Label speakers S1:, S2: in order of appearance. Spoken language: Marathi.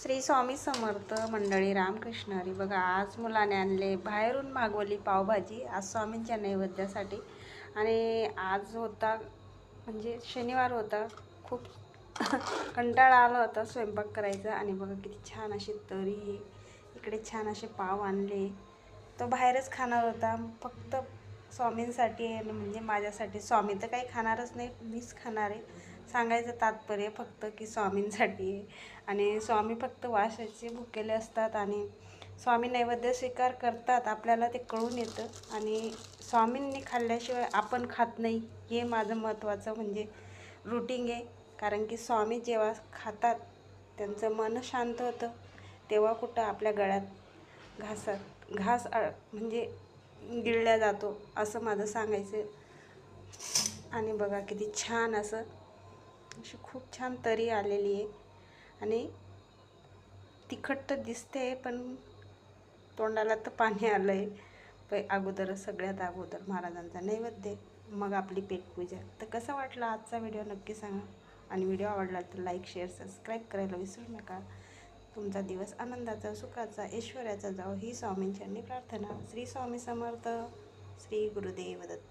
S1: श्री स्वामी समर्थ मंडळी, रामकृष्ण हरी. बघा, आज मुलाने आणले बाहेरून मागवली पावभाजी आज स्वामींच्या नैवेद्यासाठी. आणि आज होता म्हणजे शनिवार होता, खूप कंटाळा आला होता स्वयंपाक करायचा. आणि बघा किती छान अशी तरी, इकडे छान असे पाव आणले. तो बाहेरच खाणार होता फक्त स्वामींसाठी आणि म्हणजे माझ्यासाठी. स्वामी तर काही खाणारच नाही, मीच खाणार आहे. सांगायचं तात्पर्य फक्त की स्वामींसाठी आहे. आणि स्वामी फक्त वासाचे भुकेले असतात आणि स्वामी नैवेद्य स्वीकार करतात, आपल्याला ते कळून येतं. आणि स्वामींनी खाल्ल्याशिवाय आपण खात नाही, हे माझं महत्त्वाचं म्हणजे रूटीन आहे. कारण की स्वामी जेव्हा खातात त्यांचं मन शांत होतं, तेव्हा कुठं आपल्या गळ्यात घास म्हणजे गिळल्या जातो, असं माझं सांगायचं. आणि बघा किती छान असं अशी खूप छान तरी आलेली आहे. आणि तिखट तर दिसते पण तोंडाला तर पाणी आलं आहे. सगळ्यात अगोदर महाराजांचा नैवेद्य, मग आपली पेटपूजा. तर कसा वाटला आजचा व्हिडिओ नक्की सांगा. आणि व्हिडिओ आवडला तर लाईक शेअर सबस्क्राईब करायला विसरू नका. तुमचा दिवस आनंदाचा, सुखाचा, ऐश्वर्याचा जाओ ही स्वामींचरणी प्रार्थना. श्री स्वामी समर्थ. श्री गुरुदेव दत्त.